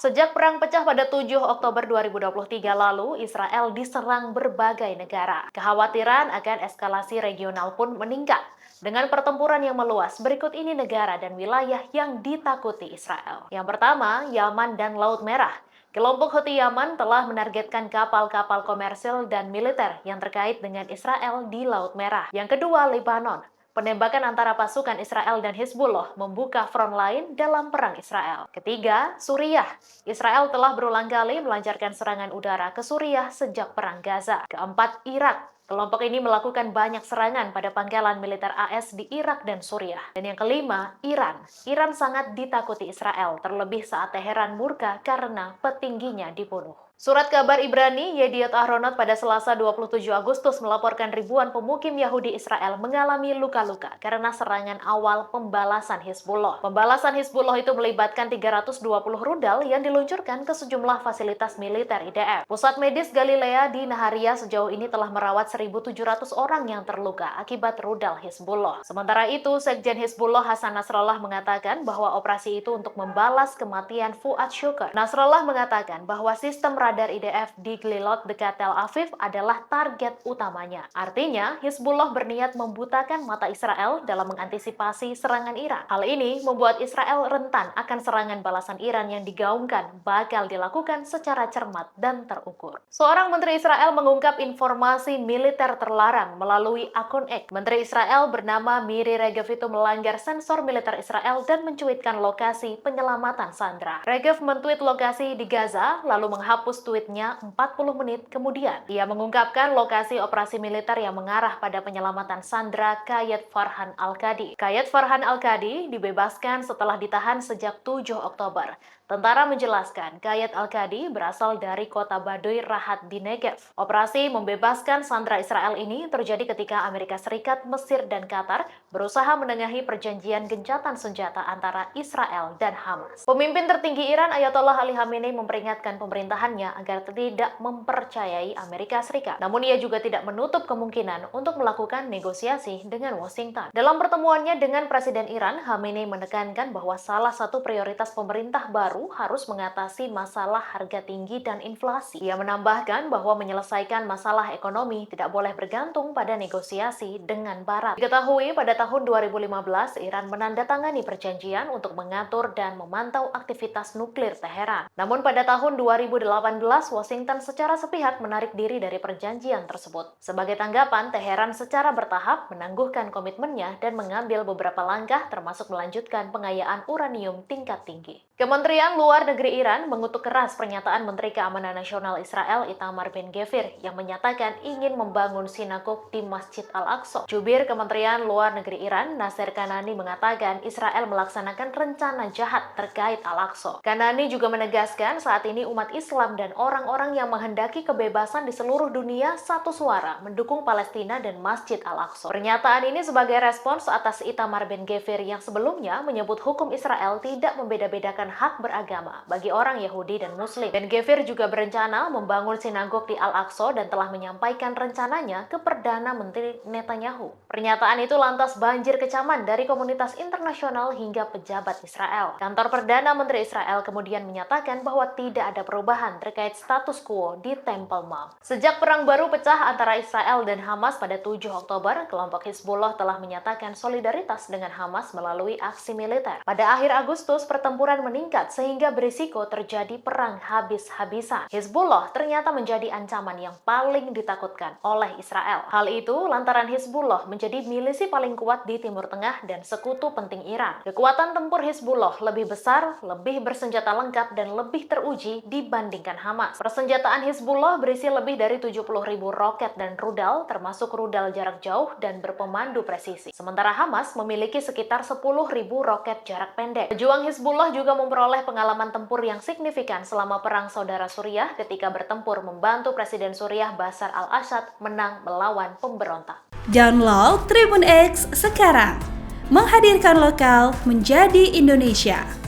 Sejak perang pecah pada 7 Oktober 2023 lalu, Israel diserang berbagai negara. Kekhawatiran akan eskalasi regional pun meningkat. Dengan pertempuran yang meluas, berikut ini negara dan wilayah yang ditakuti Israel. Yang pertama, Yaman dan Laut Merah. Kelompok Houthi Yaman telah menargetkan kapal-kapal komersil dan militer yang terkait dengan Israel di Laut Merah. Yang kedua, Lebanon. Penembakan antara pasukan Israel dan Hizbullah membuka front lain dalam perang Israel. Ketiga, Suriah. Israel telah berulang kali melancarkan serangan udara ke Suriah sejak perang Gaza. Keempat, Irak. Kelompok ini melakukan banyak serangan pada pangkalan militer AS di Irak dan Suriah. Dan yang kelima, Iran. Iran sangat ditakuti Israel, terlebih saat Teheran murka karena petingginya dibunuh. Surat kabar Ibrani Yediot Ahronot pada Selasa 27 Agustus melaporkan ribuan pemukim Yahudi Israel mengalami luka-luka karena serangan awal pembalasan Hizbullah. Pembalasan Hizbullah itu melibatkan 320 rudal yang diluncurkan ke sejumlah fasilitas militer IDF. Pusat medis Galilea di Naharia sejauh ini telah merawat 1.700 orang yang terluka akibat rudal Hizbullah. Sementara itu, Sekjen Hizbullah Hasan Nasrallah mengatakan bahwa operasi itu untuk membalas kematian Fuad Shukr. Nasrallah mengatakan bahwa sistem radar IDF di Glilot dekat Tel Aviv adalah target utamanya. Artinya, Hizbullah berniat membutakan mata Israel dalam mengantisipasi serangan Iran. Hal ini membuat Israel rentan akan serangan balasan Iran yang digaungkan bakal dilakukan secara cermat dan terukur. Seorang menteri Israel mengungkap informasi militer terlarang melalui akun X. Menteri Israel bernama Miri Regev itu melanggar sensor militer Israel dan mencuitkan lokasi penyelamatan sandera. Regev mentweet lokasi di Gaza, lalu menghapus tweetnya 40 menit kemudian. Ia mengungkapkan lokasi operasi militer yang mengarah pada penyelamatan sandera Kayet Farhan Al-Qadi. Kayet Farhan Al-Qadi dibebaskan setelah ditahan sejak 7 Oktober. Tentara menjelaskan, Kayet Al-Qadi berasal dari kota Baduy Rahat di Negev. Operasi membebaskan sandera Israel ini terjadi ketika Amerika Serikat, Mesir, dan Qatar berusaha menengahi perjanjian gencatan senjata antara Israel dan Hamas. Pemimpin tertinggi Iran Ayatollah Ali Khamenei memperingatkan pemerintahannya agar tidak mempercayai Amerika Serikat. Namun ia juga tidak menutup kemungkinan untuk melakukan negosiasi dengan Washington. Dalam pertemuannya dengan Presiden Iran, Khamenei menekankan bahwa salah satu prioritas pemerintah baru harus mengatasi masalah harga tinggi dan inflasi. Ia menambahkan bahwa menyelesaikan masalah ekonomi tidak boleh bergantung pada negosiasi dengan Barat. Diketahui pada tahun 2015, Iran menandatangani perjanjian untuk mengatur dan memantau aktivitas nuklir Teheran. Namun pada tahun 2018, Washington secara sepihak menarik diri dari perjanjian tersebut. Sebagai tanggapan, Teheran secara bertahap menangguhkan komitmennya dan mengambil beberapa langkah termasuk melanjutkan pengayaan uranium tingkat tinggi. Kementerian Luar Negeri Iran mengutuk keras pernyataan Menteri Keamanan Nasional Israel Itamar Ben-Gvir yang menyatakan ingin membangun sinagog di Masjid Al-Aqsa. Jubir Kementerian Luar Negeri Iran, Nasser Kanani, mengatakan Israel melaksanakan rencana jahat terkait Al-Aqsa. Kanani juga menegaskan saat ini umat Islam dan orang-orang yang menghendaki kebebasan di seluruh dunia satu suara mendukung Palestina dan Masjid Al-Aqsa. Pernyataan ini sebagai respons atas Itamar Ben-Gvir yang sebelumnya menyebut hukum Israel tidak membeda-bedakan hak beragama bagi orang Yahudi dan Muslim. Ben-Gvir juga berencana membangun sinagog di Al-Aqsa dan telah menyampaikan rencananya ke Perdana Menteri Netanyahu. Pernyataan itu lantas banjir kecaman dari komunitas internasional hingga pejabat Israel. Kantor Perdana Menteri Israel kemudian menyatakan bahwa tidak ada perubahan terkait status quo di Temple Mount. Sejak perang baru pecah antara Israel dan Hamas pada 7 Oktober, kelompok Hizbullah telah menyatakan solidaritas dengan Hamas melalui aksi militer. Pada akhir Agustus, pertempuran meningkat sehingga berisiko terjadi perang habis-habisan. Hizbullah ternyata menjadi ancaman yang paling ditakutkan oleh Israel. Hal itu lantaran Hizbullah menjadi milisi paling kuat di Timur Tengah dan sekutu penting Iran. Kekuatan tempur Hizbullah lebih besar, lebih bersenjata lengkap, dan lebih teruji dibandingkan Hamas. Persenjataan Hizbullah berisi lebih dari 70.000 roket dan rudal, termasuk rudal jarak jauh dan berpemandu presisi. Sementara Hamas memiliki sekitar 10.000 roket jarak pendek. Pejuang Hizbullah juga memperoleh pengalaman tempur yang signifikan selama Perang Saudara Suriah ketika bertempur membantu Presiden Suriah Bashar al-Assad menang melawan pemberontak. Download Tribun X sekarang, menghadirkan lokal menjadi Indonesia.